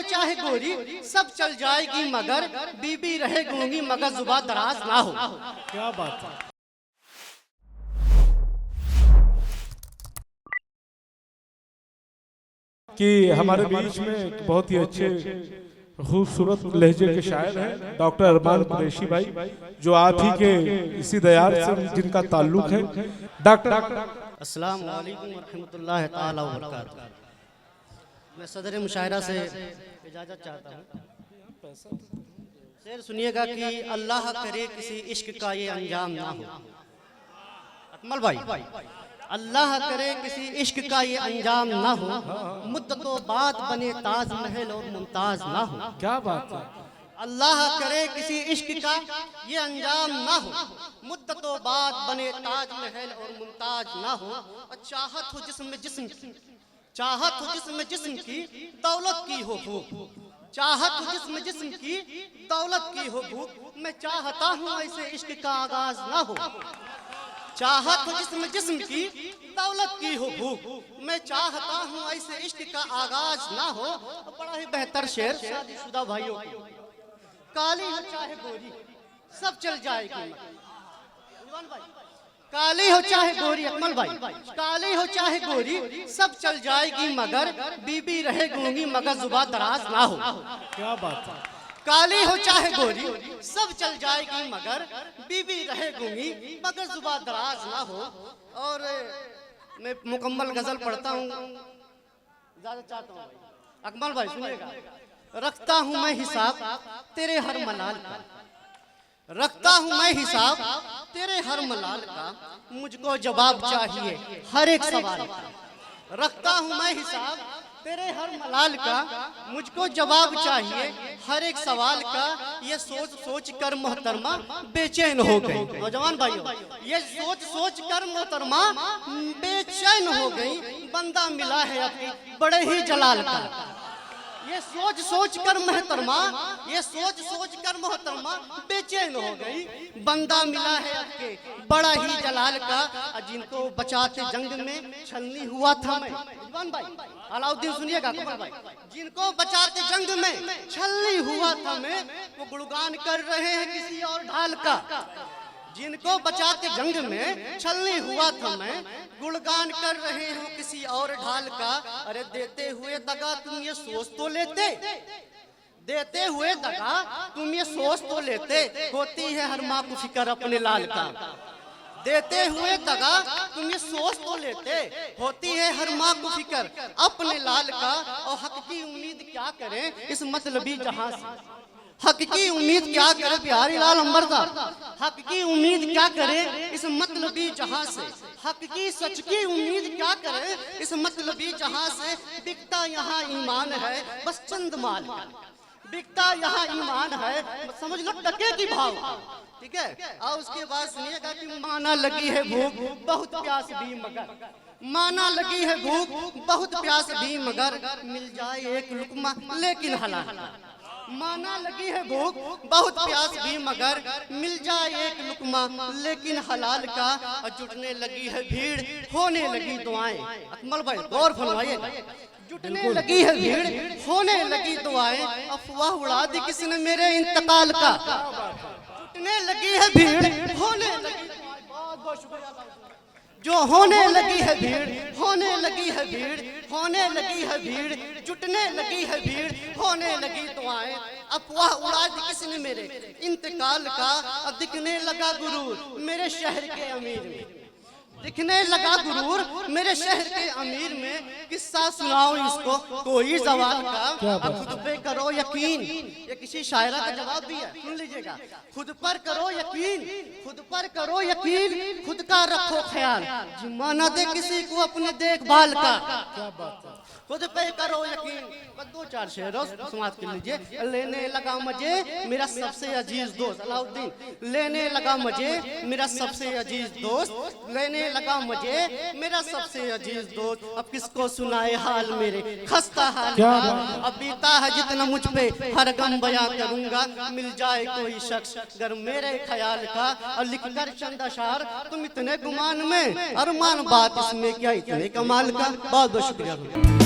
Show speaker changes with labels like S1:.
S1: चाहे गोरी सब चल जाएगी मगर बीबी रहे गूंगी मगर जुबा दराज ना हो।
S2: क्या बात है। कि हमारे बीच में एक बहुत ही अच्छे खूबसूरत लहजे के शायर हैं डॉक्टर अरमान कुरैशी भाई, जो आप ही के इसी दयार से जिनका ताल्लुक है। डॉक्टर
S1: अस्सलाम वालेकुम रहमतुल्लाहि ताला व बरकातहू। मैं सदर मुशायरा से इजाज़त चाहता हूँ। शेर सुनिएगा कि अल्लाह करे किसी इश्क का ये अंजाम ना हो। अकमल भाई, अल्लाह करे किसी इश्क का ये अंजाम ना हो, मुद्दतों बाद बने ताज महल और मुमताज ना हो।
S2: क्या बात है।
S1: अल्लाह करे किसी इश्क का ये अंजाम ना हो, मुद्दतों बाद बने ताज महल और मुमताज ना हो। और चाहत हो जिस्म जिस्म की, चाहत हो जिस्म जिस्म की दौलत की हो भूख, चाहत हो जिस्म जिस्म की दौलत की हो भूख। मैं चाहता हूँ ऐसे इश्क का आगाज ना हो। चाहत हो जिस्म जिस्म की दौलत की हो भूख, मैं चाहता हूँ ऐसे इश्क का आगाज ना हो। बड़ा ही बेहतर शेर शादीशुदा भाइयों की। काली हो चाहे गोरी सब चल जाएगी, काली हो चाहे गोरी, अकमल भाई, काली हो चाहे गोरी सब चल जाएगी मगर बीबी रहे गूंगी मगर जुबा दराज ना हो।
S2: क्या बात है।
S1: काली हो चाहे गोरी सब चल जाएगी मगर बीबी रहे गूंगी मगर जुबा दराज ना हो। और मैं मुकम्मल गजल पढ़ता हूँ, इजाजत चाहता हूँ। अकमल भाई सुनिएगा। रखता हूँ मैं हिसाब तेरे हर मलाल का, रखता हूँ मैं हिसाब तेरे हर मलाल का, मुझको जवाब चाहिए हर एक सवाल का। रखता हूँ मैं हिसाब तेरे हर मलाल का, मुझको जवाब चाहिए हर एक सवाल का। ये सोच सोच कर मोहतरमा बेचैन हो गई। नौजवान भाइयों, ये सोच सोच कर मोहतरमा बेचैन हो गई, बंदा मिला है अभी बड़े ही जलाल का। ये सोच सोच कर मोहतरमा, ये सोच सोच कर मोहतरमा बेचैन हो गई, बंदा मिला है आपके बड़ा ही जलाल का। जिनको बचाते जंग में छलनी हुआ था मैं, भाई अलाउद्दीन सुनिएगा अकबर भाई, जिनको बचाते जंग में छलनी हुआ था मैं, वो गुणगान कर रहे हैं किसी और ढाल का। जिनको बचाते जंग में छलनी हुआ था मैं, गुणगान कर रहे हो किसी और ढाल का। अरे देते हुए दगा तुम ये सोच तो लेते, देते हुए दगा तुम ये सोच तो लेते, होती है हर माँ को फिक्र अपने लाल का। देते हुए दगा तुम ये सोच तो लेते, होती है हर माँ को फिक्र अपने लाल का। और हक की उम्मीद क्या करें इस मतलबी जहां से, हक की उम्मीद क्या करे बिहारी लाल अंबरदार, हक की उम्मीद क्या करे इस मतलबी जहां से, हक की सच की उम्मीद क्या करे इस मतलबी जहां से। बिकता यहाँ ईमान है बस चंद माल का, बिकता यहाँ ईमान है समझ लो टके की भाव, ठीक है। और उसके बाद सुनिएगा कि माना लगी है भूख बहुत प्यास भी मगर, माना लगी है भूख बहुत प्यास भी मगर, मिल जाए एक लुकमा लेकिन हलाल। माना लगी है भूख बहुत प्यास भी मगर, मिल जाए एक लुकमा लेकिन हलाल का। और जुटने लगी है भीड़ होने लगी दुआएं, अकमल भाई गौर फरमाइएगा। जुटने लगी है भीड़ होने लगी दुआएं, अफवाह उड़ा दी किसने मेरे इंतकाल का। जुटने लगी है भीड़ होने लगी, बहुत बहुत शुक्रिया। जो होने लगी है भीड़, होने लगी है भीड़, होने लगी है भीड़, जुटने लगी है भीड़, होने लगी दुआएं, अफवाह उड़ा दी किसने मेरे इंतकाल का। अब दिखने लगा गुरूर मेरे शहर के अमीर में, दिखने लगा गुरूर मेरे शहर के अमीर में। किस्सा सुनाओ इसको कोई सवाल का, अब खुद पे करो यकीन। ये किसी शायरा का जवाब भी है, सुन लीजिएगा। खुद पर करो यकीन, खुद पर करो यकीन, खुद का रखो ख्याल, जिम्मा दे किसी को अपने देखभाल का। क्या बात है। खुद पे करो यकीन। दो चार शेरों समाप्त कर लीजिए। लेने लगा मजे मेरा सबसे अजीज दोस्त अलाउद्दीन, लेने लगा मजे मेरा सबसे अजीज दोस्त, लेने लगा मजे मेरा सबसे अजीज दोस्त। अब किसको सुनाए हाल मेरे खस्ता हाल, अब बीता है जितना मुझ पे हर गम बयां करूंगा। मिल जाए कोई शख्स अगर मेरे ख्याल का, और लिख कर चंद अशार तुम इतने गुमान में, अरमान बात इसमें क्या इतने कमाल का। बहुत बहुत शुक्रिया।